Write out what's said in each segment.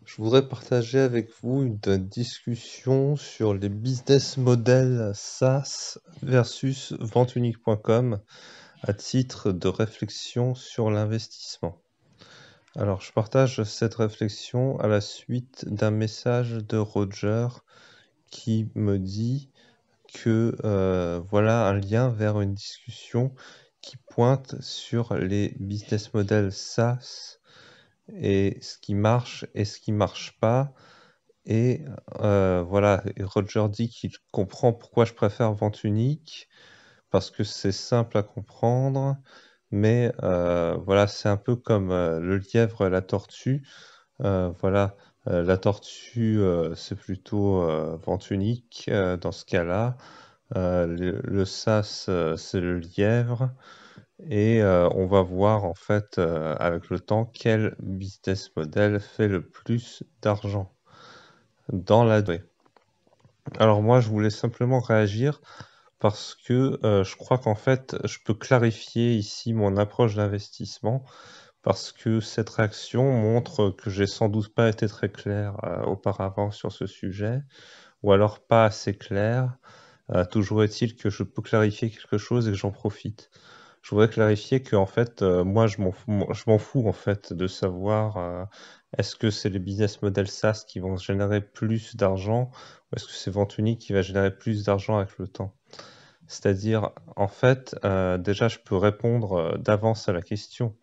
Je voudrais partager avec vous une discussion sur les business models SaaS versus venteunique.com à titre de réflexion sur l'investissement. Alors, je partage cette réflexion à la suite d'un message de Roger qui me dit que voilà un lien vers une discussion qui pointe sur les business models SaaS et ce qui marche et ce qui marche pas. Et voilà, et Roger dit qu'il comprend pourquoi je préfère Vente Unique, parce que c'est simple à comprendre, mais voilà, c'est un peu comme le lièvre et la tortue. Voilà, la tortue, c'est plutôt Vente Unique dans ce cas-là. Le sas, c'est le lièvre. Et on va voir en fait avec le temps quel business model fait le plus d'argent dans la durée. Alors moi, je voulais simplement réagir parce que je crois qu'en fait, je peux clarifier ici mon approche d'investissement parce que cette réaction montre que j'ai sans doute pas été très clair auparavant sur ce sujet ou alors pas assez clair. Toujours est-il que je peux clarifier quelque chose et que j'en profite. Je voudrais clarifier que en fait, moi, je m'en fous en fait de savoir est-ce que c'est les business models SaaS qui vont générer plus d'argent ou est-ce que c'est vente unique qui va générer plus d'argent avec le temps. C'est-à-dire, en fait, déjà, je peux répondre d'avance à la question.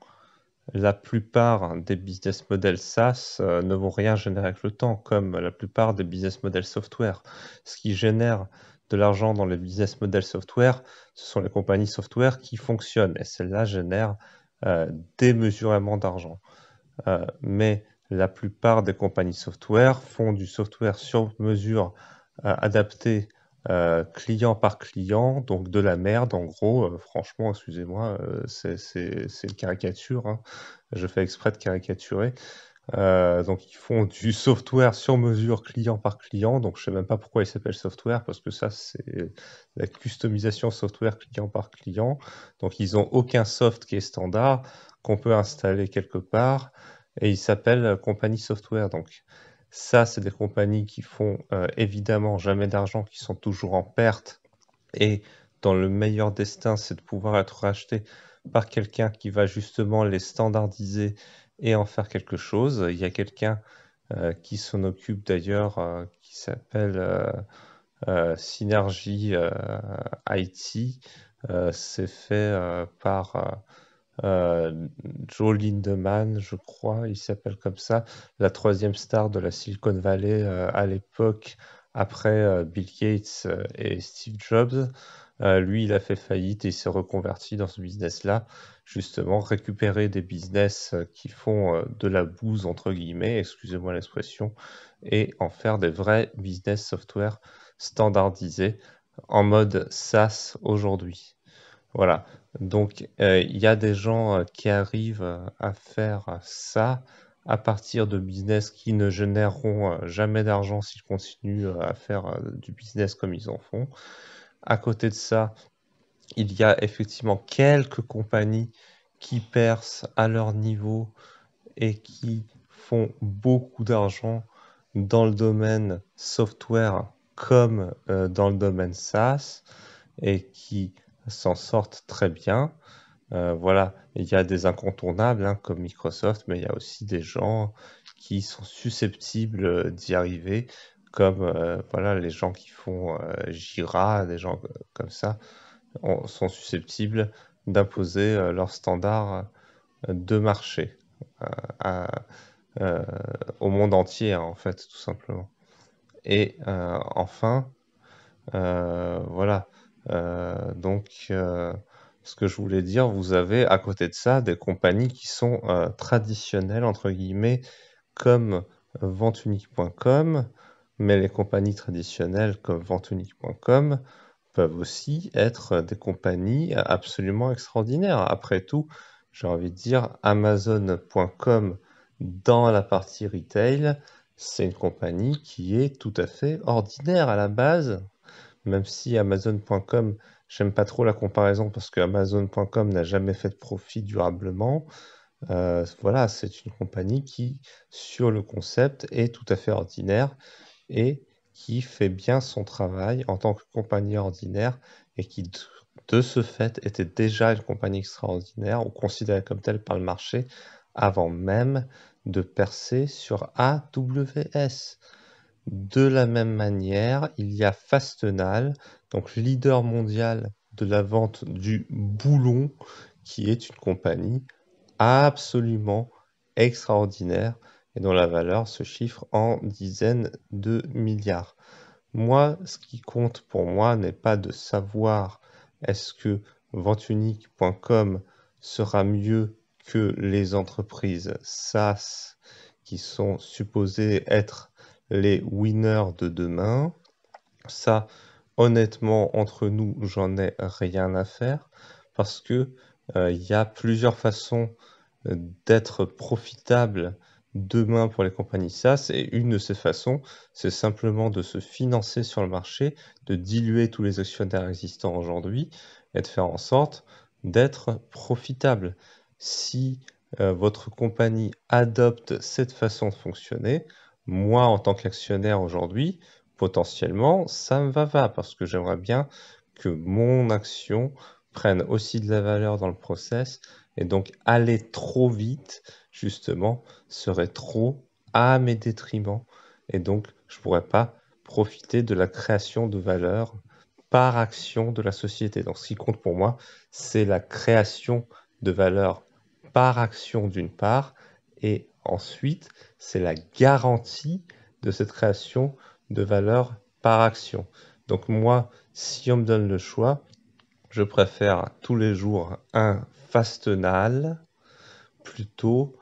La plupart des business models SaaS ne vont rien générer avec le temps, comme la plupart des business models software. Ce qui génère de l'argent dans les business models software, ce sont les compagnies software qui fonctionnent, et celles-là génèrent démesurément d'argent. Mais la plupart des compagnies software font du software sur mesure adapté client par client, donc de la merde en gros. Franchement, excusez-moi, c'est une caricature, hein. Je fais exprès de caricaturer. Donc ils font du software sur mesure client par client, donc je sais même pas pourquoi il s'appelle software, parce que ça c'est la customisation software client par client. Donc ils ont aucun soft qui est standard, qu'on peut installer quelque part, et ils s'appellent compagnie software. Donc ça, c'est des compagnies qui font évidemment jamais d'argent, qui sont toujours en perte, et dans le meilleur destin, c'est de pouvoir être racheté par quelqu'un qui va justement les standardiser et en faire quelque chose. Il y a quelqu'un qui s'en occupe d'ailleurs, qui s'appelle Synergy IT. C'est fait par Joe Lindemann, je crois, il s'appelle comme ça, la troisième star de la Silicon Valley à l'époque, après Bill Gates et Steve Jobs. Lui, il a fait faillite et il s'est reconverti dans ce business-là, justement, récupérer des business qui font de la bouse, entre guillemets, excusez-moi l'expression, et en faire des vrais business software standardisés en mode SaaS aujourd'hui. Voilà. Donc, il y a des gens qui arrivent à faire ça à partir de business qui ne généreront jamais d'argent s'ils continuent à faire du business comme ils en font. À côté de ça, il y a effectivement quelques compagnies qui percent à leur niveau et qui font beaucoup d'argent dans le domaine software comme dans le domaine SaaS et qui s'en sortent très bien. Voilà, il y a des incontournables hein, comme Microsoft, mais il y a aussi des gens qui sont susceptibles d'y arriver, comme voilà, les gens qui font Jira, des gens comme ça, sont susceptibles d'imposer leurs standards de marché à- euh, au monde entier, hein, en fait, tout simplement. Et enfin, voilà. Donc, ce que je voulais dire, vous avez à côté de ça des compagnies qui sont traditionnelles, entre guillemets, comme venteunique.com, mais les compagnies traditionnelles comme venteunique.com peuvent aussi être des compagnies absolument extraordinaires. Après tout, j'ai envie de dire, Amazon.com dans la partie retail, c'est une compagnie qui est tout à fait ordinaire à la base, même si Amazon.com, j'aime pas trop la comparaison parce que Amazon.com n'a jamais fait de profit durablement. Voilà, c'est une compagnie qui, sur le concept, est tout à fait ordinaire et qui fait bien son travail en tant que compagnie ordinaire et qui, de ce fait, était déjà une compagnie extraordinaire ou considérée comme telle par le marché avant même de percer sur AWS. De la même manière, il y a Fastenal, donc leader mondial de la vente du boulon, qui est une compagnie absolument extraordinaire et dont la valeur se chiffre en dizaines de milliards. Moi, ce qui compte pour moi n'est pas de savoir est-ce que ventunique.com sera mieux que les entreprises SaaS qui sont supposées être les winners de demain. Ça, honnêtement, entre nous, j'en ai rien à faire parce que il y a plusieurs façons d'être profitable demain pour les compagnies SaaS et une de ces façons, c'est simplement de se financer sur le marché, de diluer tous les actionnaires existants aujourd'hui et de faire en sorte d'être profitable. Si votre compagnie adopte cette façon de fonctionner, moi en tant qu'actionnaire aujourd'hui, potentiellement, ça me va parce que j'aimerais bien que mon action prenne aussi de la valeur dans le process et donc aller trop vite, justement, serait trop à mes détriments. Et donc, je ne pourrais pas profiter de la création de valeur par action de la société. Donc, ce qui compte pour moi, c'est la création de valeur par action d'une part, et ensuite, c'est la garantie de cette création de valeur par action. Donc moi, si on me donne le choix, je préfère tous les jours un Fastenal plutôt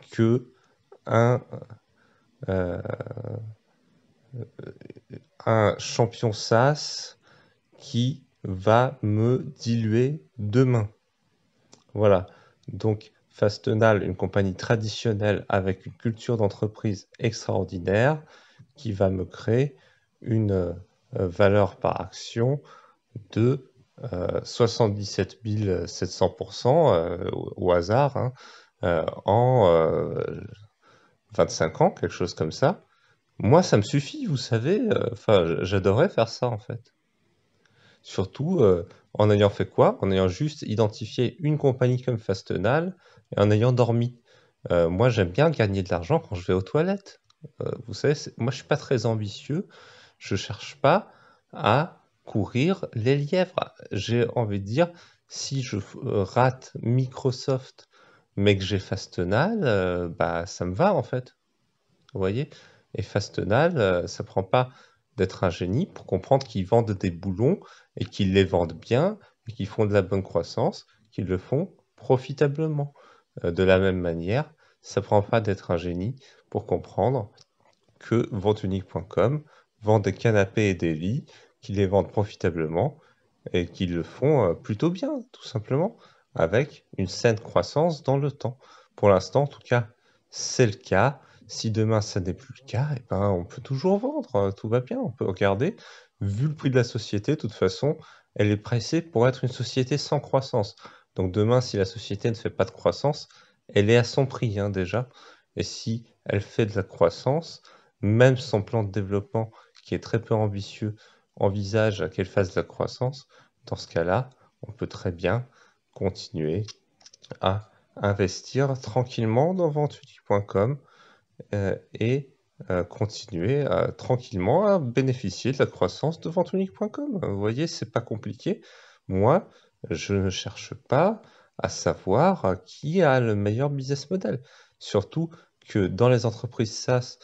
que un, euh, un champion SaaS qui va me diluer demain. Voilà. Donc Fastenal, une compagnie traditionnelle avec une culture d'entreprise extraordinaire qui va me créer une valeur par action de 77 700% au hasard, hein, en 25 ans, quelque chose comme ça. Moi, ça me suffit, vous savez. Enfin, j'adorais faire ça en fait. Surtout en ayant fait quoi? En ayant juste identifié une compagnie comme Fastenal et en ayant dormi. Moi, j'aime bien gagner de l'argent quand je vais aux toilettes. Vous savez, moi, je suis pas très ambitieux. Je cherche pas à courir les lièvres. J'ai envie de dire, si je rate Microsoft, mais que j'ai Fastenal, bah, ça me va en fait. Vous voyez? Et Fastenal, ça prend pas d'être un génie pour comprendre qu'ils vendent des boulons et qu'ils les vendent bien et qu'ils font de la bonne croissance, qu'ils le font profitablement. De la même manière, ça prend pas d'être un génie pour comprendre que ventunique.com vend des canapés et des lits, qu'ils les vendent profitablement et qu'ils le font plutôt bien, tout simplement, avec une saine croissance dans le temps. Pour l'instant, en tout cas, c'est le cas. Si demain ça n'est plus le cas, eh ben, on peut toujours vendre, tout va bien, on peut regarder. Vu le prix de la société, de toute façon, elle est pricée pour être une société sans croissance. Donc demain, si la société ne fait pas de croissance, elle est à son prix hein, déjà. Et si elle fait de la croissance, même son plan de développement, qui est très peu ambitieux, envisage qu'elle fasse de la croissance, dans ce cas-là, on peut très bien continuer à investir tranquillement dans ventunique.com et continuer tranquillement à bénéficier de la croissance de ventunique.com. Vous voyez, c'est pas compliqué. Moi, je ne cherche pas à savoir qui a le meilleur business model. Surtout que dans les entreprises SaaS,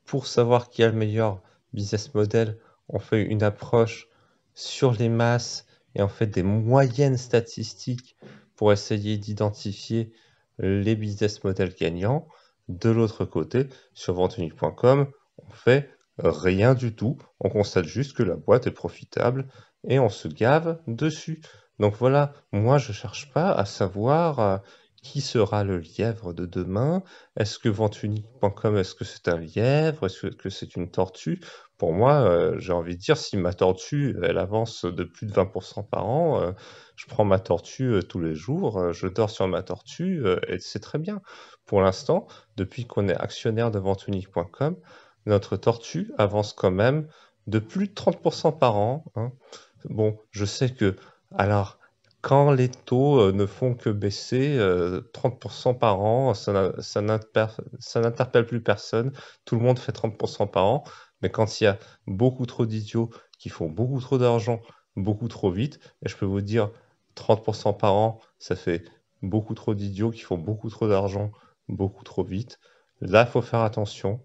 pour savoir qui a le meilleur business model, on fait une approche sur les masses et on fait des moyennes statistiques pour essayer d'identifier les business models gagnants. De l'autre côté, sur ventunique.com, on fait rien du tout. On constate juste que la boîte est profitable et on se gave dessus. Donc voilà, moi je cherche pas à savoir qui sera le lièvre de demain? Est-ce que ventunique.com, est-ce que c'est un lièvre? Est-ce que c'est une tortue? Pour moi, j'ai envie de dire, si ma tortue, elle avance de plus de 20% par an, je prends ma tortue tous les jours, je dors sur ma tortue, et c'est très bien. Pour l'instant, depuis qu'on est actionnaire de ventunique.com, notre tortue avance quand même de plus de 30% par an, hein. Bon, je sais que, alors, quand les taux ne font que baisser 30% par an, ça n'interpelle plus personne. Tout le monde fait 30% par an. Mais quand il y a beaucoup trop d'idiots qui font beaucoup trop d'argent, beaucoup trop vite, et je peux vous dire, 30% par an, ça fait beaucoup trop d'idiots qui font beaucoup trop d'argent, beaucoup trop vite. Là, il faut faire attention.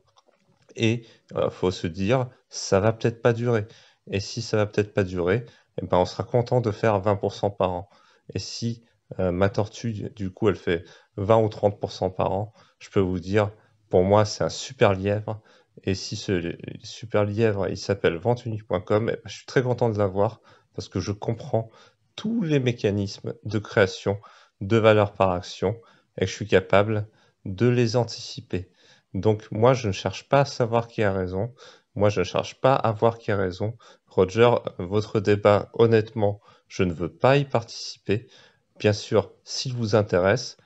Et faut se dire, ça va peut-être pas durer. Et si ça va peut-être pas durer, eh ben, on sera content de faire 20% par an. Et si ma tortue, du coup, elle fait 20 ou 30% par an, je peux vous dire, pour moi, c'est un super lièvre. Et si ce super lièvre, il s'appelle ventunique.com, eh ben, je suis très content de l'avoir parce que je comprends tous les mécanismes de création de valeur par action et que je suis capable de les anticiper. Donc moi, je ne cherche pas à savoir qui a raison. Moi, je ne cherche pas à voir qui a raison. Roger, votre débat, honnêtement, je ne veux pas y participer. Bien sûr, s'il vous intéresse,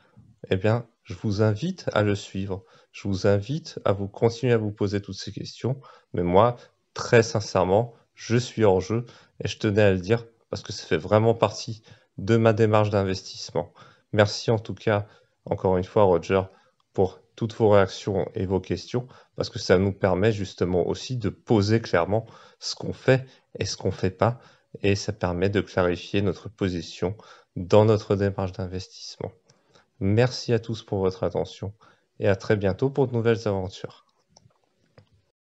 eh bien, je vous invite à le suivre. Je vous invite à vous continuer à vous poser toutes ces questions. Mais moi, très sincèrement, je suis hors jeu et je tenais à le dire parce que ça fait vraiment partie de ma démarche d'investissement. Merci en tout cas, encore une fois, Roger, pour toutes vos réactions et vos questions, parce que ça nous permet justement aussi de poser clairement ce qu'on fait et ce qu'on ne fait pas, et ça permet de clarifier notre position dans notre démarche d'investissement. Merci à tous pour votre attention et à très bientôt pour de nouvelles aventures.